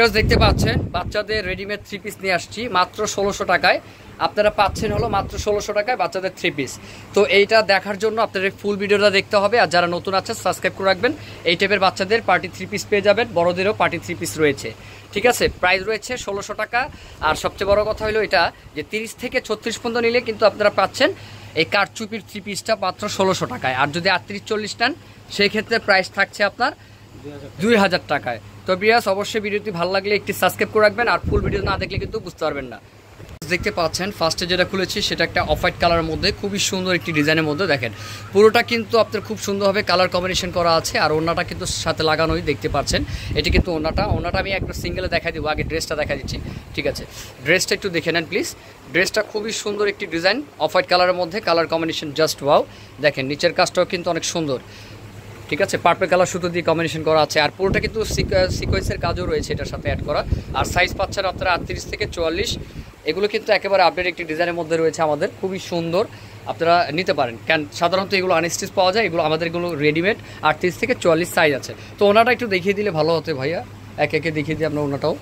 দেখতে পাচ্ছেন বাচ্চাদের রেডিমেড থ্রি পিস নিয়ে আসছি মাত্র ১৬০০ টাকায়। আপনারা পাচ্ছেন হলো মাত্র ১৬০০ টাকায় বাচ্চাদের থ্রি পিস। তো এইটা দেখার জন্য আপনাদের ফুল ভিডিওটা দেখতে হবে, আর যারা নতুন আছেন সাবস্ক্রাইব করে রাখবেন। এই টাইপের বাচ্চাদের পার্টি থ্রি পিস পেয়ে যাবেন, বড়দেরও পার্টি থ্রি পিস রয়েছে। ঠিক আছে, প্রাইস রয়েছে ১৬০০ টাকা। আর সবচেয়ে বড় কথা হলো এটা যে ৩০ থেকে ৩৬ পর্যন্ত নিলে কিন্তু আপনারা পাচ্ছেন এই কারচুপির থ্রি পিসটা মাত্র ১৬০০ টাকায়। আর যদি ৩৮-৪০ নেন সেই ক্ষেত্রে প্রাইস থাকছে আপনার ২০০০ টাকায়। তো বিয়াস অবশ্যই ভিডিওটি ভালো লাগলে একটি সাবস্ক্রাইব করে রাখবেন, আর ফুল ভিডিও না দেখলে কিন্তু বুঝতে পারবেন না। দেখতে পাচ্ছেন ফার্স্টে যেটা খুলেছি সেটা একটা অফ হোয়াইট কালারের মধ্যে খুবই সুন্দর একটি ডিজাইনের মধ্যে দেখেন পুরোটা কিন্তু আপনার খুব সুন্দরভাবে কালার কম্বিনেশন করা আছে। আর ওড়নাটা কিন্তু সাথে লাগানোই দেখতে পাচ্ছেন, এটি কিন্তু ওড়নাটা আমি একটু সিঙ্গেলে দেখাই দিব। আগে ড্রেসটা দেখা দিচ্ছি। ঠিক আছে, ড্রেসটা একটু দেখে নেন প্লিজ। ড্রেসটা খুবই সুন্দর একটি ডিজাইন, অফ হোয়াইট কালারের মধ্যে কালার কম্বিনেশন জাস্ট ওয়াও। দেখেন নিচের কাজটাও কিন্তু অনেক সুন্দর। ঠিক আছে, পার্পল কালার সুতো দিয়ে কম্বিনেশন করা আছে। আর পুরোটা কিন্তু সিকোয়েন্সের কাজও রয়েছে এটার সাথে অ্যাড করা। আর সাইজ পাচ্ছেন আপনারা ৩৮ থেকে ৪৪। এগুলো কিন্তু একেবারে আপডেট একটি ডিজাইনের মধ্যে রয়েছে আমাদের, খুবই সুন্দর, আপনারা নিতে পারেন। কেন সাধারণত এগুলো আনস্টিচ পাওয়া যায়, এগুলো আমাদের এগুলো রেডিমেড ৩৮ থেকে ৪৪ সাইজ আছে। তো ওনাটা একটু দেখিয়ে দিলে ভালো হতো ভাইয়া, একে একে দেখিয়ে দিই আপনার ওনাটাও।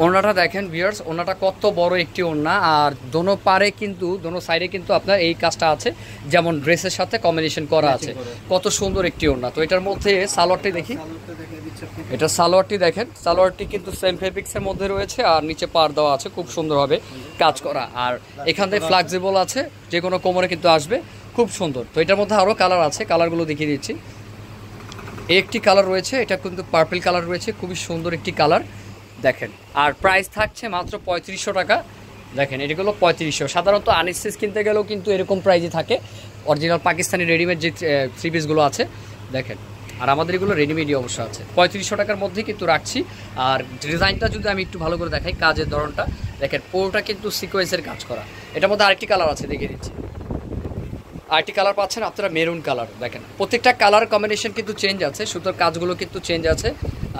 ওড়নাটা দেখেন ভিউয়ার্স, ওড়নাটা কত বড় একটি ওড়না। আর দোনো পারে কিন্তু দোনো সাইডে কিন্তু আপনার এই কাজটা আছে, যেমন ড্রেসের সাথে কম্বিনেশন করা আছে। কত সুন্দর একটি ওড়না। তো এটার মধ্যে সালোয়ারটি দেখি, এটা সালোয়ারটি দেখেন, সালোয়ারটি কিন্তু সেম ফেব্রিক্সের মধ্যে রয়েছে। আর নিচে পার দেওয়া আছে, খুব সুন্দরভাবে কাজ করা। আর এখান থেকে ফ্লেক্সিবল আছে, যে কোনো কোমরে কিন্তু আসবে, খুব সুন্দর। তো এটার মধ্যে আরও কালার আছে, কালারগুলো দেখিয়ে দিচ্ছি। একটি কালার রয়েছে, এটা কিন্তু পার্পল কালার রয়েছে, খুবই সুন্দর একটি কালার দেখেন। আর প্রাইস থাকছে মাত্র ৩৫০০ টাকা। দেখেন এটাগুলো ৩৫০০। সাধারণত আনস্টিচ কিনতে গেলেও কিন্তু এরকম প্রাইসই থাকে, অরিজিনাল পাকিস্তানি রেডিমেড যে থ্রি পিসগুলো আছে দেখেন। আর আমাদের এগুলো রেডিমেডই অবশ্য আছে, ৩৫০০ টাকার মধ্যেই কিন্তু রাখছি। আর ডিজাইনটা যদি আমি একটু ভালো করে দেখাই, কাজের ধরনটা দেখেন, পুরোটা কিন্তু সিকোয়েন্সের কাজ করা। এটার মধ্যে আরেকটি কালার আছে, দেখিয়ে দিচ্ছি। আরেকটি কালার পাচ্ছেন আপনারা মেরুন কালার। দেখেন প্রত্যেকটা কালার কম্বিনেশন কিন্তু চেঞ্জ আছে, সুতোর কাজগুলো কিন্তু চেঞ্জ আছে।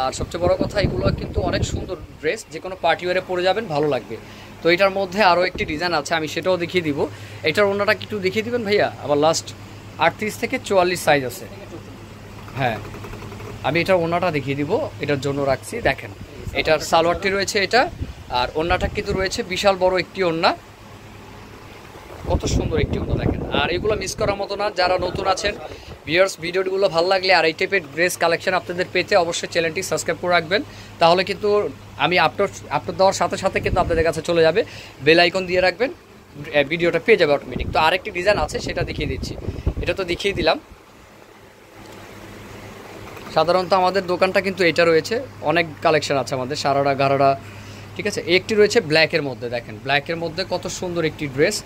আর সবচেয়ে বড় কথা এগুলো কিন্তু অনেক সুন্দর ড্রেস, যে কোনো পার্টি ওয়ারে পরে যাবেন, ভালো লাগবে। তো এটার মধ্যে আরও একটি ডিজাইন আছে, আমি সেটাও দেখিয়ে দিব। এটার ওড়নাটা একটু দেখিয়ে দিবেন ভাইয়া। আবার লাস্ট ৩৮ থেকে ৪৪ সাইজ আছে। হ্যাঁ, আমি এটার ওড়নাটা দেখিয়ে দিব, এটার জন্য রাখছি। দেখেন এটার সালোয়ারটি রয়েছে এটা, আর ওড়নাটা কিন্তু রয়েছে বিশাল বড় একটি ওড়না, কত সুন্দর একটি ওড়না দেখেন। আর এগুলো মিস করার মতো না। যারা নতুন আছেন ভিউয়ার্স, ভিডিওগুলো ভালো লাগলে আর এই টাইপের ড্রেস কালেকশন আপনাদের পেতে অবশ্যই চ্যানেলটি সাবস্ক্রাইব করে রাখবেন, তাহলে কিন্তু আমি আপলোড দেওয়ার সাথে সাথে কিন্তু আপনাদের কাছে চলে যাবে। বেল আইকন দিয়ে রাখবেন, ভিডিওটা পেয়ে যাবে অটোমেটিক। তো আরেকটি ডিজাইন আছে, সেটা দেখিয়ে দিচ্ছি। এটা তো দেখিয়ে দিলাম। সাধারণত আমাদের দোকানটা কিন্তু এটা রয়েছে, অনেক কালেকশন আছে আমাদের, সারারা গারারা। ঠিক আছে, একটি রয়েছে ব্ল্যাকের মধ্যে। দেখেন ব্ল্যাকের মধ্যে কত সুন্দর একটি ড্রেস,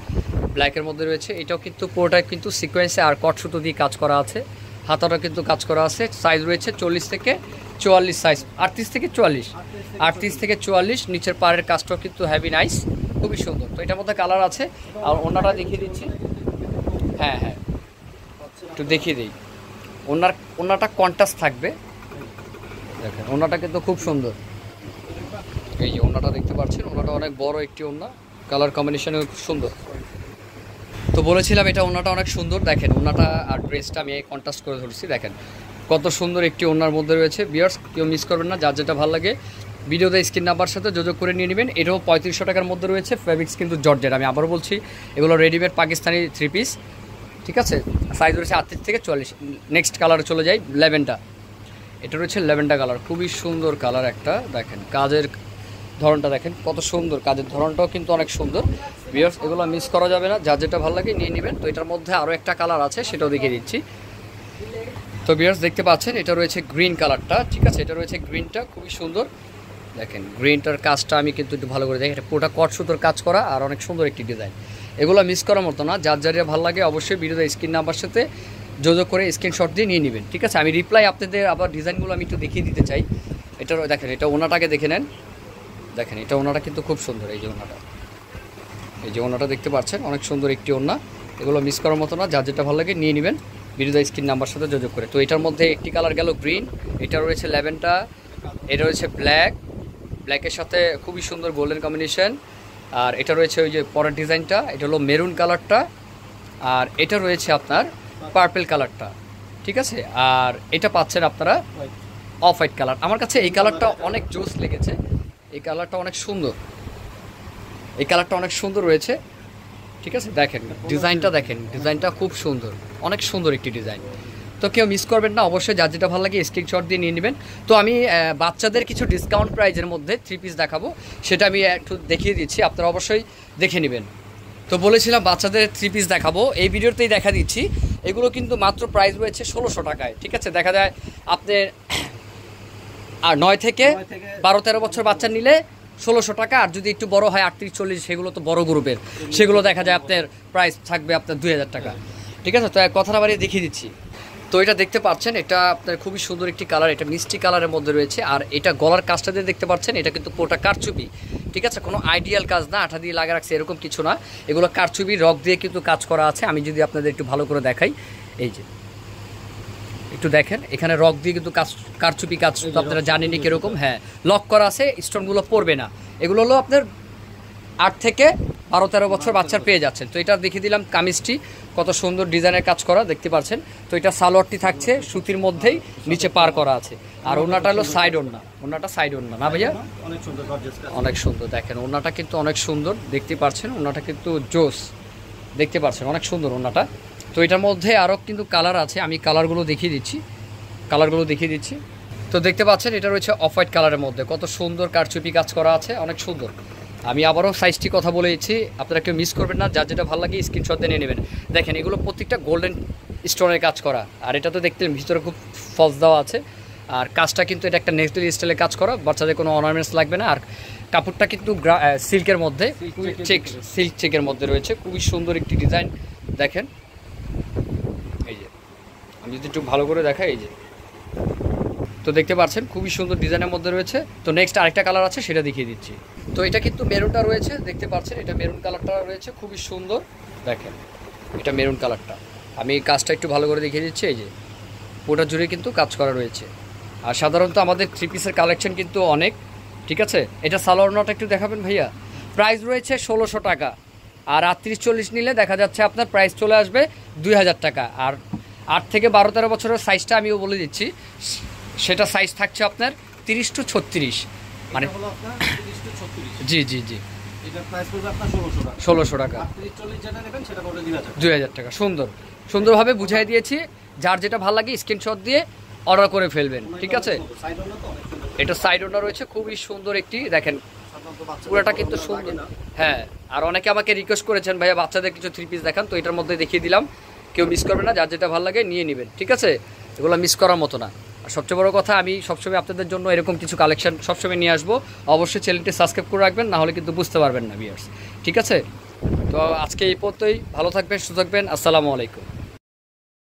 ব্ল্যাকের মধ্যে রয়েছে। এটাও কিন্তু পুরোটা কিন্তু সিকোয়েন্সে আর কট সুতো দিয়ে কাজ করা আছে, হাতাটা কিন্তু কাজ করা আছে। সাইজ রয়েছে ৪০ থেকে ৪৪ সাইজ, ৩৮ থেকে ৪৪, ৩৮ থেকে ৪৪। নিচের পাড়ের কাজটাও কিন্তু হ্যাভি নাইস, খুবই সুন্দর। তো এটার মধ্যে কালার আছে। আর ওড়নাটা দেখিয়ে দিচ্ছি। হ্যাঁ হ্যাঁ, একটু দেখিয়ে দিই। ওড়নাটা কন্ট্রাস্ট থাকবে, দেখেন ওড়নাটা কিন্তু খুব সুন্দর। এই যে ওড়নাটা দেখতে পাচ্ছেন, ওড়নাটা অনেক বড় একটি ওড়না, কালার কম্বিনেশনও খুব সুন্দর। তো বলেছিলাম এটা ওড়নাটা অনেক সুন্দর। দেখেন ওড়নাটা আর ড্রেসটা আমি কন্ট্রাস্ট করে ধরছি, দেখেন কত সুন্দর একটি ওড়নার মধ্যে রয়েছে। ভিউয়ার্স কেউ মিস করবেন না, যার যেটা ভালো লাগে ভিডিওতে স্ক্রিন নাম্বার সাথে যোগাযোগ করে নিয়ে নেবেন। এটাও ৩৫০০ টাকার মধ্যে রয়েছে। ফেব্রিক্স কিন্তু জর্জেট, আমি আবারও বলছি এগুলো রেডিমেড পাকিস্তানি থ্রি পিস। ঠিক আছে, সাইজ রয়েছে ৩৮ থেকে ৪৪। নেক্সট কালারে চলে যাই, ল্যাভেন্ডার। এটা রয়েছে ল্যাভেন্ডার কালার, খুবই সুন্দর কালার একটা। দেখেন কাজের ধরনটা দেখেন কত সুন্দর, কাজের ধরনটাও কিন্তু অনেক সুন্দর। ভিউয়ার্স এগুলো মিস করা যাবে না, যার যেটা ভালো লাগে নিয়ে নেবেন। তো এটার মধ্যে আরও একটা কালার আছে, সেটাও দেখিয়ে দিচ্ছি। তো ভিউয়ার্স দেখতে পাচ্ছেন এটা রয়েছে গ্রিন কালারটা। ঠিক আছে, এটা রয়েছে গ্রিনটা, খুবই সুন্দর। দেখেন গ্রিনটার কাজটা আমি কিন্তু একটু ভালো করে দেখি, এটা পুরোটা কট সুতোর কাজ করা আর অনেক সুন্দর একটি ডিজাইন। এগুলো মিস করার মতো না, যার যার ভালো লাগে অবশ্যই ভিডিওতে স্ক্রিন নাম্বার সাথে যোগাযোগ করে স্ক্রিনশট দিয়ে নিয়ে নেবেন। ঠিক আছে, আমি রিপ্লাই আপনাদের আবার ডিজাইনগুলো আমি একটু দেখিয়ে দিতে চাই। এটা দেখেন, এটা ওনাটাকে দেখে নেন। দেখেন এটা ওনাটা কিন্তু খুব সুন্দর। এই যে ওনাটা, এই যে ওনাটা দেখতে পাচ্ছেন, অনেক সুন্দর একটি ওনা। এগুলো মিস করার মতো না, যার যেটা ভালো লাগে নিয়ে নেবেন ভিডিওতে স্ক্রিন নাম্বার সাথে যোগাযোগ করে। তো এটার মধ্যে একটি কালার গেল গ্রিন, এটা রয়েছে ল্যাভেন্ডার, এটা রয়েছে ব্ল্যাকের সাথে খুবই সুন্দর গোল্ডেন কম্বিনেশন। আর এটা রয়েছে ওই যে পরের ডিজাইনটা, এটা হলো মেরুন কালারটা। আর এটা রয়েছে আপনার পার্পল কালারটা। ঠিক আছে, আর এটা পাচ্ছেন আপনারা অফ হোয়াইট কালার। আমার কাছে এই কালারটা অনেক জোস লেগেছে, এই কালারটা অনেক সুন্দর, এই কালারটা অনেক সুন্দর রয়েছে। ঠিক আছে, দেখেন ডিজাইনটা, দেখেন ডিজাইনটা খুব সুন্দর, অনেক সুন্দর একটি ডিজাইন। তো কেউ মিস করবেন না, অবশ্যই যার যেটা ভালো লাগে স্ক্রিনশট দিয়ে নিয়ে নেবেন। তো আমি বাচ্চাদের কিছু ডিসকাউন্ট প্রাইজের মধ্যে 3 পিস দেখাবো, সেটা আমি একটু দেখিয়ে দিচ্ছি, আপনারা অবশ্যই দেখে নেবেন। তো বলেছিলাম বাচ্চাদের 3 পিস দেখাবো, এই ভিডিওতেই দেখা দিচ্ছি। এগুলো কিন্তু মাত্র প্রাইস রয়েছে 1600 টাকায়। ঠিক আছে, দেখা যায় আপনার আর 9 থেকে 12-13 বছর বাচ্চা নিলে 1600 টাকা, আর যদি একটু বড় হয় 38-40, সেগুলো তো বড় গ্রুপের, সেগুলো দেখা যায় আপনার প্রাইস থাকবে আপনার 2000 টাকা। ঠিক আছে, তো কথাটা বাড়িয়ে দেখিয়ে দিচ্ছি। তো এটা দেখতে পাচ্ছেন, এটা আপনার খুবই সুন্দর একটি কালার, এটা মিষ্টি কালারের মধ্যে রয়েছে। আর এটা গলার কাজটা দিয়ে দেখতে পাচ্ছেন, এটা কিন্তু পুরোটা কারচুপি। ঠিক আছে, কোনো আইডিয়াল কাজ না, আঠা দিয়ে লাগা রাখছে এরকম কিছু না, এগুলো কারচুপি রক দিয়ে কিন্তু কাজ করা আছে। আমি যদি আপনাদের একটু ভালো করে দেখাই, এই যে একটু দেখেন, এখানে রক দিয়ে কিন্তু কাজ, কারচুপি কাজ তো আপনারা জানেনই কীরকম। হ্যাঁ, লক করা আছে, স্টোনগুলো পড়বে না। এগুলো হলো আপনার 8 থেকে 12-13 বছর বাচ্চার পেয়ে যাচ্ছেন। তো এটা দেখিয়ে দিলাম কামিজটি, কত সুন্দর ডিজাইনের কাজ করা দেখতে পাচ্ছেন। তো এটা সালোয়ারটি থাকছে সুতির মধ্যেই, নিচে পার করা আছে। আর ওড়নাটা হলো সাইড ওড়না, ওড়নাটা সাইড ওড়না না ভাইয়া, অনেক সুন্দর। দেখেন ওড়নাটা কিন্তু অনেক সুন্দর দেখতে পাচ্ছেন, ওড়নাটা কিন্তু জোস দেখতে পাচ্ছেন, অনেক সুন্দর ওড়নাটা। তো এটার মধ্যে আরও কিন্তু কালার আছে, আমি কালারগুলো দেখিয়ে দিচ্ছি, কালারগুলো দেখিয়ে দিচ্ছি। তো দেখতে পাচ্ছেন এটা রয়েছে অফ হোয়াইট কালারের মধ্যে, কত সুন্দর কারচুপি কাজ করা আছে, অনেক সুন্দর। আমি আবারও সাইজটি কথা বলেছি, আপনারা কেউ মিস করবেন না, যার যেটা ভালো লাগে স্ক্রিনশট দিয়ে নিয়ে নেবেন। দেখেন এগুলো প্রত্যেকটা গোল্ডেন স্টোনের কাজ করা, আর এটা তো দেখতে ভিতরে খুব ফলস দেওয়া আছে। আর কাজটা কিন্তু এটা একটা নেক্সট স্টাইলে কাজ করা, বাচ্চাদের কোনো অর্নামেন্টস লাগবে না। আর কাপড়টা কিন্তু সিল্কের মধ্যে, সিল্ক চেকের মধ্যে রয়েছে, খুবই সুন্দর একটি ডিজাইন। দেখেন এই যে, আমি যদি একটু ভালো করে দেখাই, এই যে তো দেখতে পাচ্ছেন খুবই সুন্দর ডিজাইনের মধ্যে রয়েছে। তো নেক্সট আরেকটা কালার আছে, সেটা দেখিয়ে দিচ্ছি। তো এটা কিন্তু মেরুনটা রয়েছে, দেখতে পাচ্ছেন এটা মেরুন কালারটা রয়েছে, খুবই সুন্দর। দেখেন এটা মেরুন কালারটা, আমি কাজটা একটু ভালো করে দেখিয়ে দিচ্ছি। এই যে পুরোটা জুড়ে কিন্তু কাজ করা রয়েছে। আর সাধারণত আমাদের 3 পিসের কালেকশন কিন্তু অনেক। ঠিক আছে, এটা সালোয়ারটা একটু দেখাবেন ভাইয়া। প্রাইস রয়েছে 1600 টাকা, আর 38-40 নিলে দেখা যাচ্ছে আপনার প্রাইস চলে আসবে 2000 টাকা। আর 8 থেকে 12-13 বছরের সাইজটা আমিও বলে দিচ্ছি, সেটা সাইজ থাকছে আপনার 30 to 36, মানে জি জি জি, এটা প্রাইস পড়বে আপনার 1600 টাকা, 38-40 যেটা নেবেন সেটা পড়বে 2000 টাকা। সুন্দরভাবে বুঝাই দিয়েছি, যার যেটা ভালো লাগে স্ক্রিনশট দিয়ে অর্ডার করে ফেলবেন। ঠিক আছে, এটা সাইড ওড়না রয়েছে, খুবই সুন্দর একটি, দেখেন পুরোটা কিন্তু সুন্দর। হ্যাঁ, আর অনেকে আমাকে রিকোয়েস্ট করেছেন ভাইয়া বাচ্চাদের কিছু 3 পিস দেখান, তো এটার মধ্যে দেখিয়ে দিলাম। কেউ মিস করবে না, যার যেটা ভালো লাগে নিয়ে নেবেন। ঠিক আছে, এগুলো মিস করার মতো না। আর সবচেয়ে বড় কথা, আমি সবসময় আপনাদের জন্য এরকম কিছু কালেকশন সবসময় নিয়ে আসবো। অবশ্যই চ্যানেলটি সাবস্ক্রাইব করে রাখবেন, না হলে কিন্তু বুঝতে পারবেন না ভিউয়ার্স। ঠিক আছে, তো আজকে এই পর্যন্তই, ভালো থাকবেন, সুস্থ থাকবেন, আসসালামু আলাইকুম।